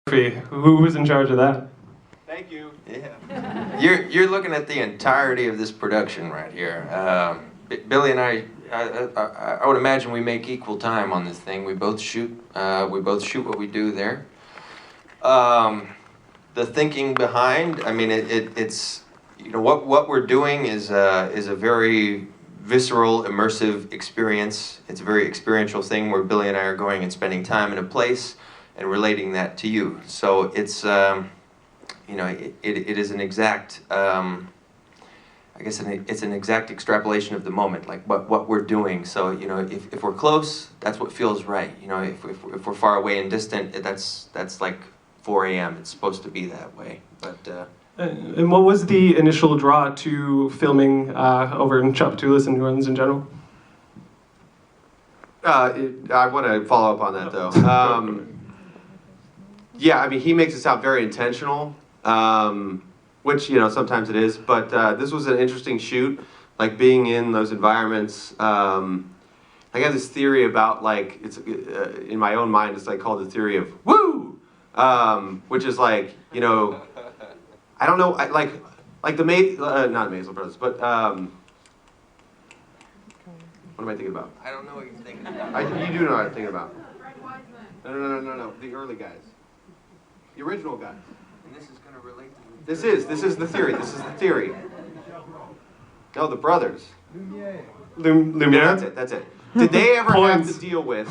Who was in charge of that? Thank you. Yeah. You're looking at the entirety of this production right here. Billy and I would imagine we make equal time on this thing. We both shoot what we do there. The thinking behind, I mean, it's what we're doing is a very visceral, immersive experience. It's a very experiential thing where Billy and I are going and spending time in a place and relating that to you. So it's it is an exact, it's an exact extrapolation of the moment, like what we're doing. So if we're close, that's what feels right. If we're far away and distant, that's like 4 a.m. It's supposed to be that way. But And what was the initial draw to filming over in Tchoupitoulas and New Orleans in general? I want to follow up on that though. Yeah, I mean, he makes it sound very intentional, which sometimes it is. But this was an interesting shoot, like being in those environments. I have this theory about it's in my own mind. It's like called the theory of woo, which is like I don't know, like the not Maisel Brothers, but what am I thinking about? I don't know what you're thinking about. You do know what I'm thinking about. No, the early guys. The original guys. And this is going to relate to This is the theory. This is the theory. No, the brothers. Lumiere? That's it. Did they ever have to deal with,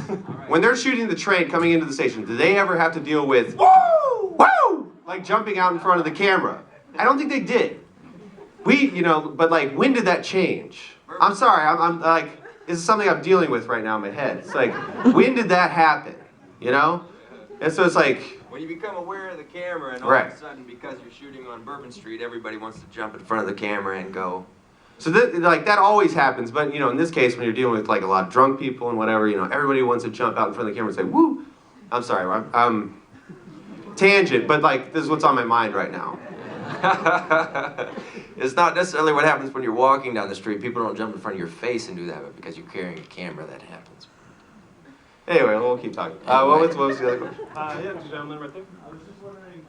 when they're shooting the train coming into the station, did they ever have to deal with, woo, like jumping out in front of the camera? I don't think they did. But like, when did that change? I'm sorry, I'm like, this is something I'm dealing with right now in my head. It's like, when did that happen? And so it's like, when you become aware of the camera and all of a sudden, because you're shooting on Bourbon Street, everybody wants to jump in front of the camera and go. So that always happens, but in this case, when you're dealing with like a lot of drunk people and whatever, everybody wants to jump out in front of the camera and say, woo! I'm sorry, I'm tangent, but like, this is what's on my mind right now. It's not necessarily what happens when you're walking down the street. People don't jump in front of your face and do that, but because you're carrying a camera, that happens. Anyway, we'll keep talking. What was the other question? Yeah, the gentleman right there. I was just wondering, if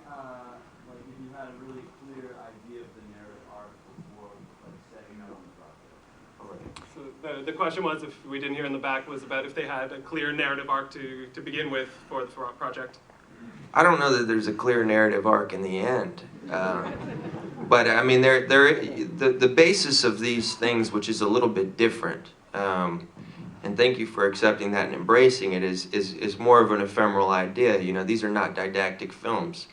you had a really clear idea of the narrative arc before setting out on the project. So the question was, if we didn't hear in the back, was about if they had a clear narrative arc to begin with for the project. I don't know that there's a clear narrative arc in the end. But I mean, the basis of these things, which is a little bit different, and thank you for accepting that and embracing it, is more of an ephemeral idea. These are not didactic films.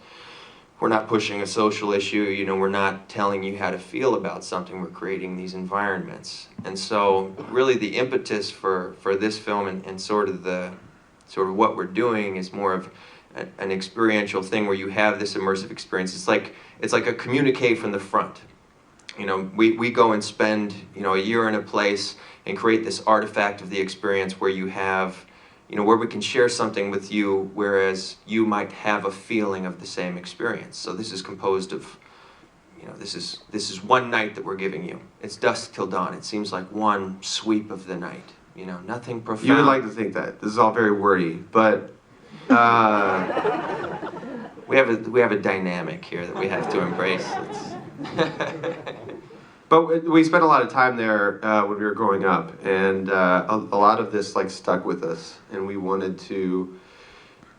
We're not pushing a social issue. We're not telling you how to feel about something. We're creating these environments. And so really the impetus for this film and sort of what we're doing is more of an experiential thing where you have this immersive experience. It's like a communique from the front. We go and spend a year in a place and create this artifact of the experience where you have where we can share something with you, whereas you might have a feeling of the same experience. So this is composed of this is one night that we're giving you. It's dusk till dawn. It seems like one sweep of the night. Nothing profound. You would like to think that. This is all very wordy, but we have a dynamic here that we have to embrace. But we spent a lot of time there when we were growing up, and a lot of this stuck with us, and we wanted to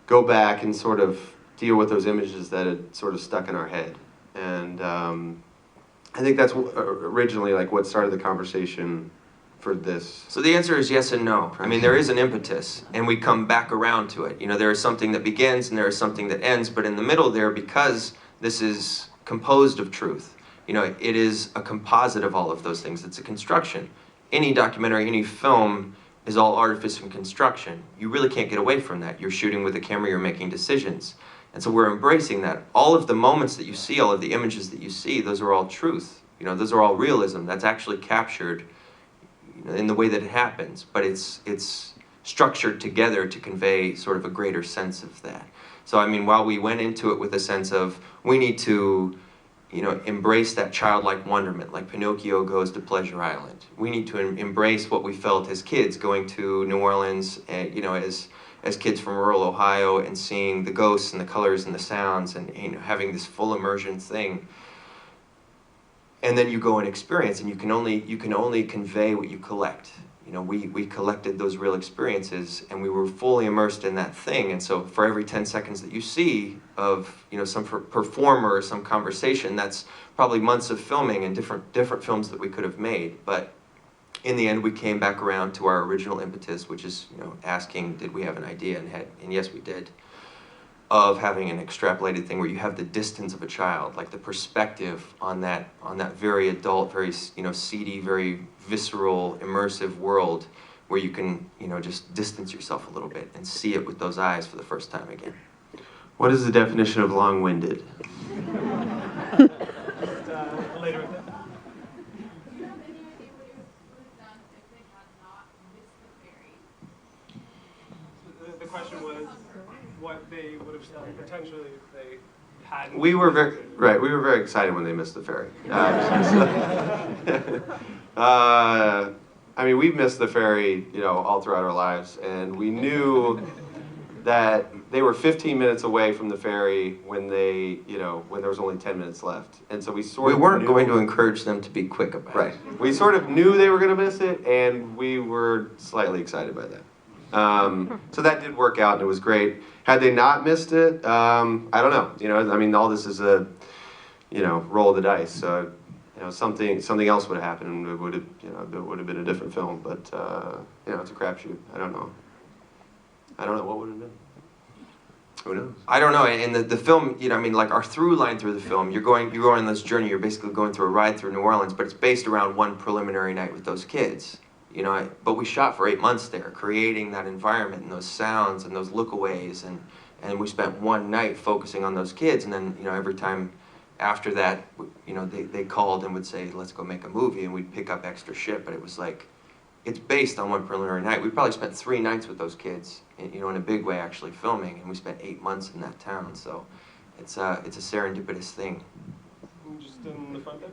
go back and sort of deal with those images that had sort of stuck in our head. And I think that's originally what started the conversation for this. So the answer is yes and no. I mean, there is an impetus, and we come back around to it. There is something that begins and there is something that ends, but in the middle there, because this is composed of truth, it is a composite of all of those things. It's a construction. Any documentary, any film is all artifice and construction. You really can't get away from that. You're shooting with a camera, you're making decisions. And so we're embracing that. All of the moments that you see, all of the images that you see, those are all truth. Those are all realism. That's actually captured in the way that it happens, but it's structured together to convey sort of a greater sense of that. So I mean, while we went into it with a sense of we need to embrace that childlike wonderment, like Pinocchio goes to Pleasure Island. We need to embrace what we felt as kids going to New Orleans, as as kids from rural Ohio and seeing the ghosts and the colors and the sounds and, you know, having this full immersion thing. And then you go and experience, and you can only convey what you collect. You know, we collected those real experiences, and we were fully immersed in that thing. And so for every 10 seconds that you see of, you know, some performer or some conversation, that's probably months of filming and different films that we could have made. But in the end, we came back around to our original impetus, which is, you know, asking, did we have an idea? And yes, we did. Of having an extrapolated thing where you have the distance of a child, like the perspective on that very adult, very, you know, seedy, very visceral, immersive world, where you can, you know, just distance yourself a little bit and see it with those eyes for the first time again. What is the definition of long-winded? Later with that. The question was what they would have done potentially if they hadn't. We were very excited when they missed the ferry. I mean, we've missed the ferry, you know, all throughout our lives, and we knew that they were 15 minutes away from the ferry when they, you know, when there was only 10 minutes left, and so we weren't going to encourage them to be quick about it. Right. We sort of knew they were going to miss it, and we were slightly excited by that. So that did work out, and it was great. Had they not missed it, I don't know. You know, I mean, all this is a, you know, roll of the dice. So, you know, something else would have happened, and it would have, you know, it would have been a different film. But you know, it's a crapshoot. I don't know what would have been. Who knows? I don't know. And the film, you know, I mean, like our through line through the film, you're going on this journey. You're basically going through a ride through New Orleans, but it's based around one preliminary night with those kids. You know, but we shot for 8 months there, creating that environment and those sounds and those lookaways, and we spent one night focusing on those kids. And then, you know, every time after that, you know, they called and would say, let's go make a movie, and we'd pick up extra shit. But it was like, it's based on one preliminary night. We probably spent 3 nights with those kids, you know, in a big way, actually filming, and we spent 8 months in that town. So it's a serendipitous thing. Just in the front there.